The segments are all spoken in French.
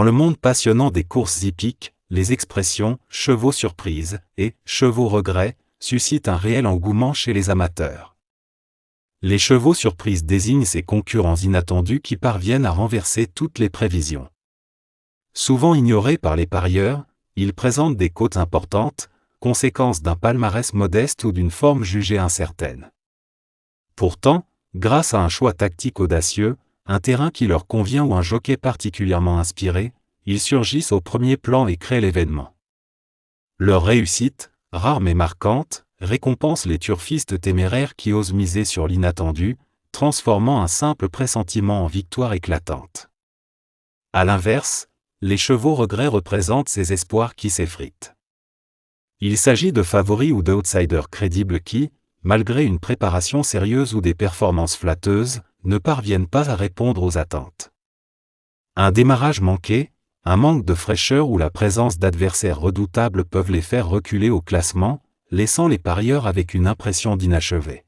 Dans le monde passionnant des courses hippiques, les expressions « chevaux surprise » et « chevaux regret » suscitent un réel engouement chez les amateurs. Les chevaux surprises désignent ces concurrents inattendus qui parviennent à renverser toutes les prévisions. Souvent ignorés par les parieurs, ils présentent des cotes importantes, conséquence d'un palmarès modeste ou d'une forme jugée incertaine. Pourtant, grâce à un choix tactique audacieux, un terrain qui leur convient ou un jockey particulièrement inspiré, ils surgissent au premier plan et créent l'événement. Leur réussite, rare mais marquante, récompense les turfistes téméraires qui osent miser sur l'inattendu, transformant un simple pressentiment en victoire éclatante. À l'inverse, les chevaux regrets représentent ces espoirs qui s'effritent. Il s'agit de favoris ou d'outsiders crédibles qui, malgré une préparation sérieuse ou des performances flatteuses, ne parviennent pas à répondre aux attentes. Un démarrage manqué, un manque de fraîcheur ou la présence d'adversaires redoutables peuvent les faire reculer au classement, laissant les parieurs avec une impression d'inachevé.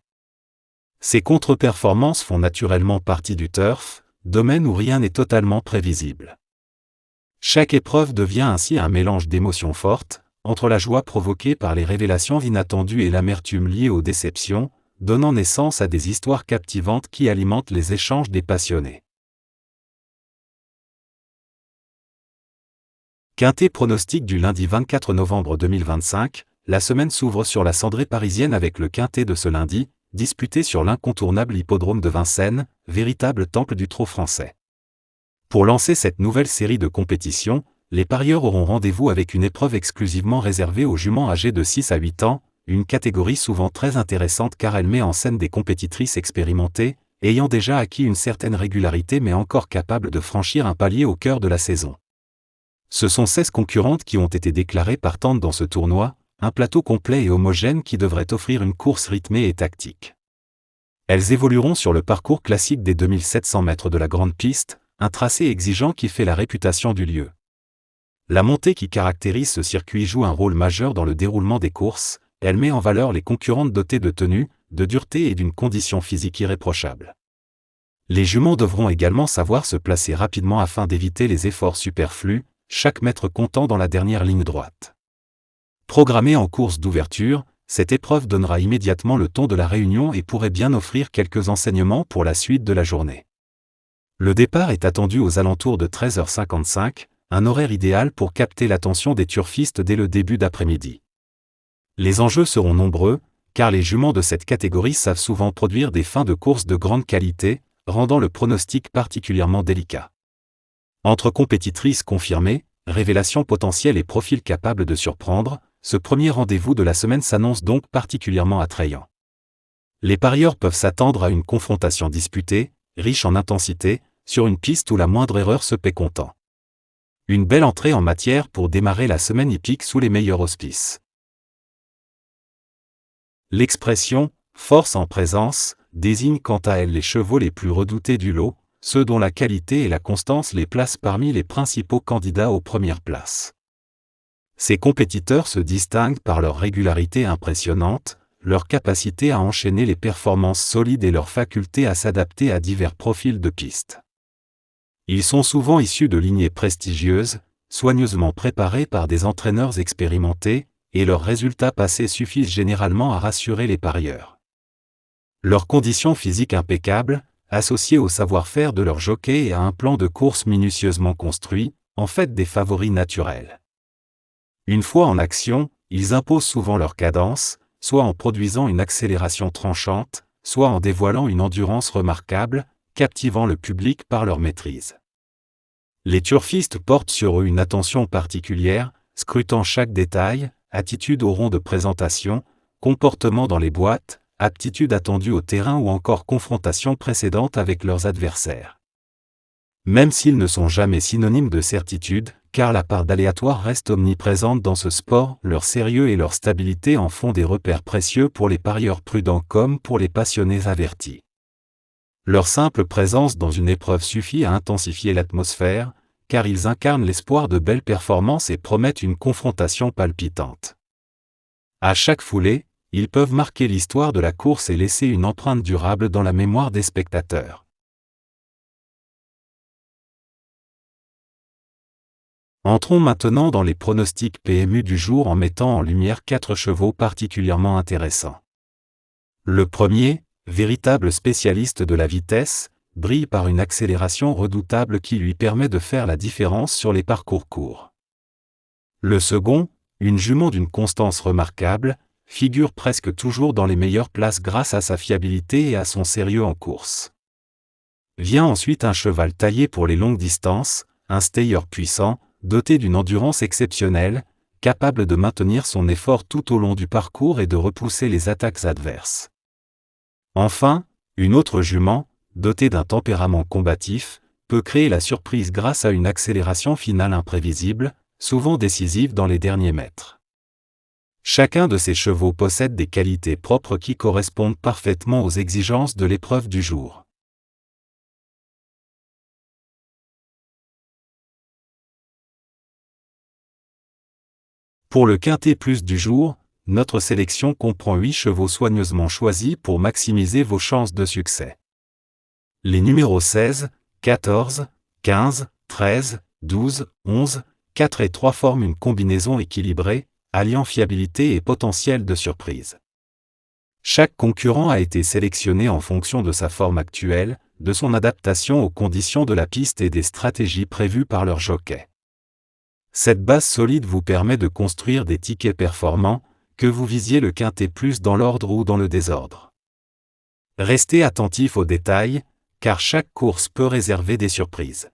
Ces contre-performances font naturellement partie du turf, domaine où rien n'est totalement prévisible. Chaque épreuve devient ainsi un mélange d'émotions fortes, entre la joie provoquée par les révélations inattendues et l'amertume liée aux déceptions, donnant naissance à des histoires captivantes qui alimentent les échanges des passionnés. Quintet pronostic du lundi 24 novembre 2025, la semaine s'ouvre sur la cendrée parisienne avec le quintet de ce lundi, disputé sur l'incontournable hippodrome de Vincennes, véritable temple du trot français. Pour lancer cette nouvelle série de compétitions, les parieurs auront rendez-vous avec une épreuve exclusivement réservée aux juments âgés de 6 à 8 ans, une catégorie souvent très intéressante car elle met en scène des compétitrices expérimentées, ayant déjà acquis une certaine régularité mais encore capables de franchir un palier au cœur de la saison. Ce sont 16 concurrentes qui ont été déclarées partantes dans ce tournoi, un plateau complet et homogène qui devrait offrir une course rythmée et tactique. Elles évolueront sur le parcours classique des 2700 mètres de la grande piste, un tracé exigeant qui fait la réputation du lieu. La montée qui caractérise ce circuit joue un rôle majeur dans le déroulement des courses, elle met en valeur les concurrentes dotées de tenue, de dureté et d'une condition physique irréprochable. Les juments devront également savoir se placer rapidement afin d'éviter les efforts superflus, chaque mètre comptant dans la dernière ligne droite. Programmée en course d'ouverture, cette épreuve donnera immédiatement le ton de la réunion et pourrait bien offrir quelques enseignements pour la suite de la journée. Le départ est attendu aux alentours de 13h55, un horaire idéal pour capter l'attention des turfistes dès le début d'après-midi. Les enjeux seront nombreux, car les juments de cette catégorie savent souvent produire des fins de course de grande qualité, rendant le pronostic particulièrement délicat. Entre compétitrices confirmées, révélations potentielles et profils capables de surprendre, ce premier rendez-vous de la semaine s'annonce donc particulièrement attrayant. Les parieurs peuvent s'attendre à une confrontation disputée, riche en intensité, sur une piste où la moindre erreur se paie comptant. Une belle entrée en matière pour démarrer la semaine hippique sous les meilleurs auspices. L'expression « force en présence » désigne quant à elle les chevaux les plus redoutés du lot, ceux dont la qualité et la constance les placent parmi les principaux candidats aux premières places. Ces compétiteurs se distinguent par leur régularité impressionnante, leur capacité à enchaîner les performances solides et leur faculté à s'adapter à divers profils de piste. Ils sont souvent issus de lignées prestigieuses, soigneusement préparées par des entraîneurs expérimentés, et leurs résultats passés suffisent généralement à rassurer les parieurs. Leurs conditions physiques impeccables, associées au savoir-faire de leurs jockeys et à un plan de course minutieusement construit, en fait des favoris naturels. Une fois en action, ils imposent souvent leur cadence, soit en produisant une accélération tranchante, soit en dévoilant une endurance remarquable, captivant le public par leur maîtrise. Les turfistes portent sur eux une attention particulière, scrutant chaque détail, attitude au rond de présentation, comportement dans les boîtes, aptitude attendue au terrain ou encore confrontation précédente avec leurs adversaires. Même s'ils ne sont jamais synonymes de certitude, car la part d'aléatoire reste omniprésente dans ce sport, leur sérieux et leur stabilité en font des repères précieux pour les parieurs prudents comme pour les passionnés avertis. Leur simple présence dans une épreuve suffit à intensifier l'atmosphère, car ils incarnent l'espoir de belles performances et promettent une confrontation palpitante. À chaque foulée, ils peuvent marquer l'histoire de la course et laisser une empreinte durable dans la mémoire des spectateurs. Entrons maintenant dans les pronostics PMU du jour en mettant en lumière 4 chevaux particulièrement intéressants. Le premier, véritable spécialiste de la vitesse, brille par une accélération redoutable qui lui permet de faire la différence sur les parcours courts. Le second, une jument d'une constance remarquable, figure presque toujours dans les meilleures places grâce à sa fiabilité et à son sérieux en course. Vient ensuite un cheval taillé pour les longues distances, un stayer puissant, doté d'une endurance exceptionnelle, capable de maintenir son effort tout au long du parcours et de repousser les attaques adverses. Enfin, une autre jument, dotée d'un tempérament combatif, peut créer la surprise grâce à une accélération finale imprévisible, souvent décisive dans les derniers mètres. Chacun de ces chevaux possède des qualités propres qui correspondent parfaitement aux exigences de l'épreuve du jour. Pour le quintet plus du jour, notre sélection comprend 8 chevaux soigneusement choisis pour maximiser vos chances de succès. Les numéros 16, 14, 15, 13, 12, 11, 4 et 3 forment une combinaison équilibrée, alliant fiabilité et potentiel de surprise. Chaque concurrent a été sélectionné en fonction de sa forme actuelle, de son adaptation aux conditions de la piste et des stratégies prévues par leur jockey. Cette base solide vous permet de construire des tickets performants, que vous visiez le quintet plus dans l'ordre ou dans le désordre. Restez attentif aux détails, car chaque course peut réserver des surprises.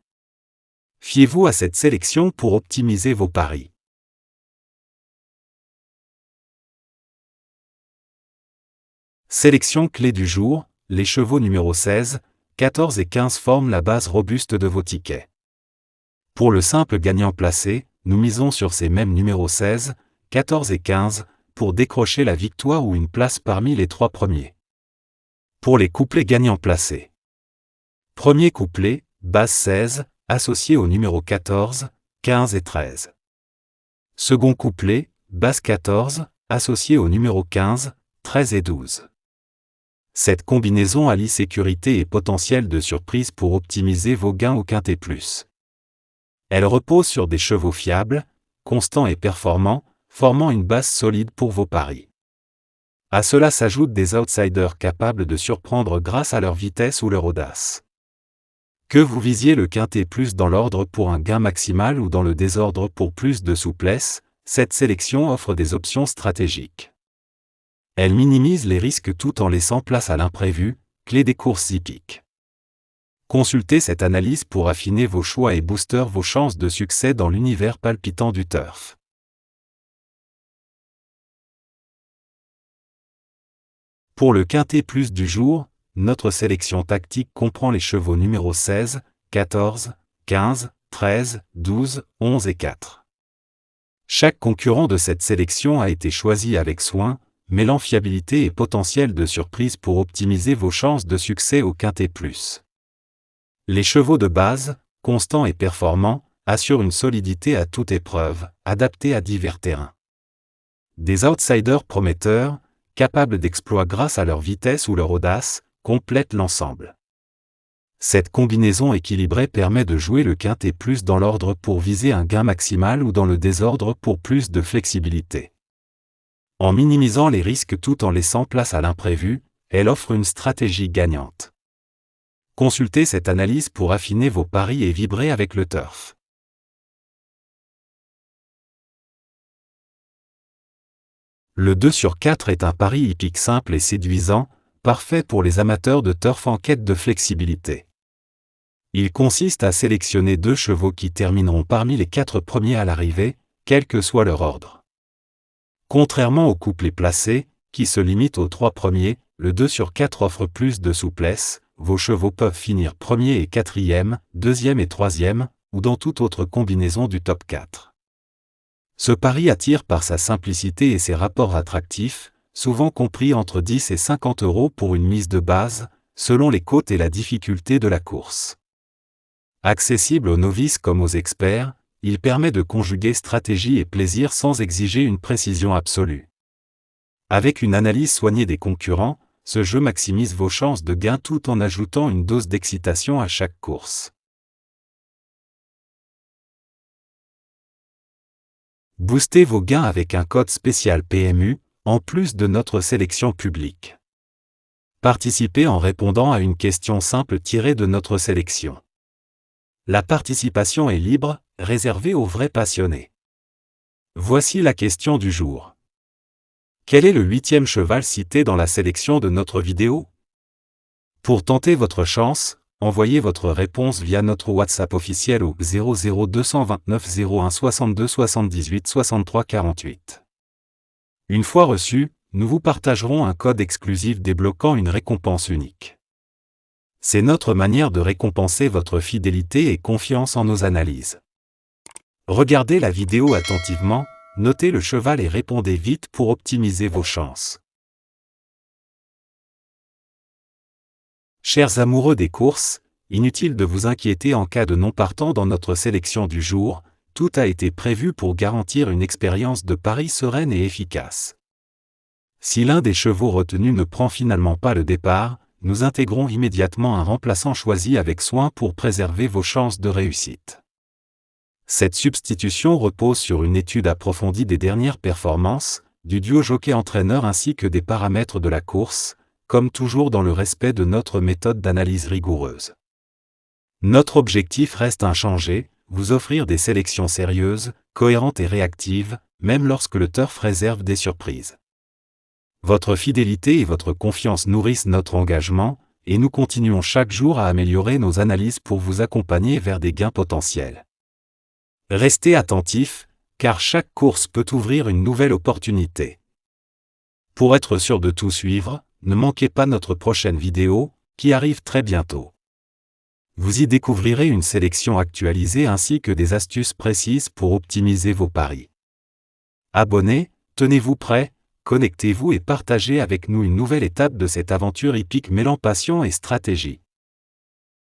Fiez-vous à cette sélection pour optimiser vos paris. Sélection clé du jour, les chevaux numéro 16, 14 et 15 forment la base robuste de vos tickets. Pour le simple gagnant placé, nous misons sur ces mêmes numéros 16, 14 et 15, pour décrocher la victoire ou une place parmi les 3 premiers. Pour les couplets gagnants placés. Premier couplet, base 16, associé aux numéros 14, 15 et 13. Second couplet, base 14, associé aux numéros 15, 13 et 12. Cette combinaison allie sécurité et potentiel de surprise pour optimiser vos gains au quintet plus. Elle repose sur des chevaux fiables, constants et performants, formant une base solide pour vos paris. À cela s'ajoutent des outsiders capables de surprendre grâce à leur vitesse ou leur audace. Que vous visiez le quintet plus dans l'ordre pour un gain maximal ou dans le désordre pour plus de souplesse, cette sélection offre des options stratégiques. Elle minimise les risques tout en laissant place à l'imprévu, clé des courses hippiques. Consultez cette analyse pour affiner vos choix et booster vos chances de succès dans l'univers palpitant du turf. Pour le quintet plus du jour, notre sélection tactique comprend les chevaux numéro 16, 14, 15, 13, 12, 11 et 4. Chaque concurrent de cette sélection a été choisi avec soin, mêlant fiabilité et potentiel de surprise pour optimiser vos chances de succès au quintet plus. Les chevaux de base, constants et performants, assurent une solidité à toute épreuve, adaptée à divers terrains. Des outsiders prometteurs, capables d'exploits grâce à leur vitesse ou leur audace, complètent l'ensemble. Cette combinaison équilibrée permet de jouer le quintet plus dans l'ordre pour viser un gain maximal ou dans le désordre pour plus de flexibilité. En minimisant les risques tout en laissant place à l'imprévu, elle offre une stratégie gagnante. Consultez cette analyse pour affiner vos paris et vibrer avec le turf. Le 2 sur 4 est un pari hippique simple et séduisant, parfait pour les amateurs de turf en quête de flexibilité. Il consiste à sélectionner 2 chevaux qui termineront parmi les 4 premiers à l'arrivée, quel que soit leur ordre. Contrairement au couplet placé, qui se limite aux 3 premiers, le 2 sur 4 offre plus de souplesse, vos chevaux peuvent finir premier et quatrième, deuxième et troisième, ou dans toute autre combinaison du top 4. Ce pari attire par sa simplicité et ses rapports attractifs, souvent compris entre 10 et 50 € pour une mise de base, selon les côtes et la difficulté de la course. Accessible aux novices comme aux experts, il permet de conjuguer stratégie et plaisir sans exiger une précision absolue. Avec une analyse soignée des concurrents, ce jeu maximise vos chances de gain tout en ajoutant une dose d'excitation à chaque course. Boostez vos gains avec un code spécial PMU, en plus de notre sélection publique. Participez en répondant à une question simple tirée de notre sélection. La participation est libre, réservée aux vrais passionnés. Voici la question du jour. Quel est le 8e cheval cité dans la sélection de notre vidéo? Pour tenter votre chance, envoyez votre réponse via notre WhatsApp officiel au 00229 01 62 78 63 48. Une fois reçu, nous vous partagerons un code exclusif débloquant une récompense unique. C'est notre manière de récompenser votre fidélité et confiance en nos analyses. Regardez la vidéo attentivement, notez le cheval et répondez vite pour optimiser vos chances. Chers amoureux des courses, inutile de vous inquiéter en cas de non partant dans notre sélection du jour, tout a été prévu pour garantir une expérience de pari sereine et efficace. Si l'un des chevaux retenus ne prend finalement pas le départ, nous intégrons immédiatement un remplaçant choisi avec soin pour préserver vos chances de réussite. Cette substitution repose sur une étude approfondie des dernières performances, du duo jockey-entraîneur ainsi que des paramètres de la course, comme toujours dans le respect de notre méthode d'analyse rigoureuse. Notre objectif reste inchangé, vous offrir des sélections sérieuses, cohérentes et réactives, même lorsque le turf réserve des surprises. Votre fidélité et votre confiance nourrissent notre engagement, et nous continuons chaque jour à améliorer nos analyses pour vous accompagner vers des gains potentiels. Restez attentifs, car chaque course peut ouvrir une nouvelle opportunité. Pour être sûr de tout suivre, ne manquez pas notre prochaine vidéo, qui arrive très bientôt. Vous y découvrirez une sélection actualisée ainsi que des astuces précises pour optimiser vos paris. Abonnez, tenez-vous prêts, connectez-vous et partagez avec nous une nouvelle étape de cette aventure hippique mêlant passion et stratégie.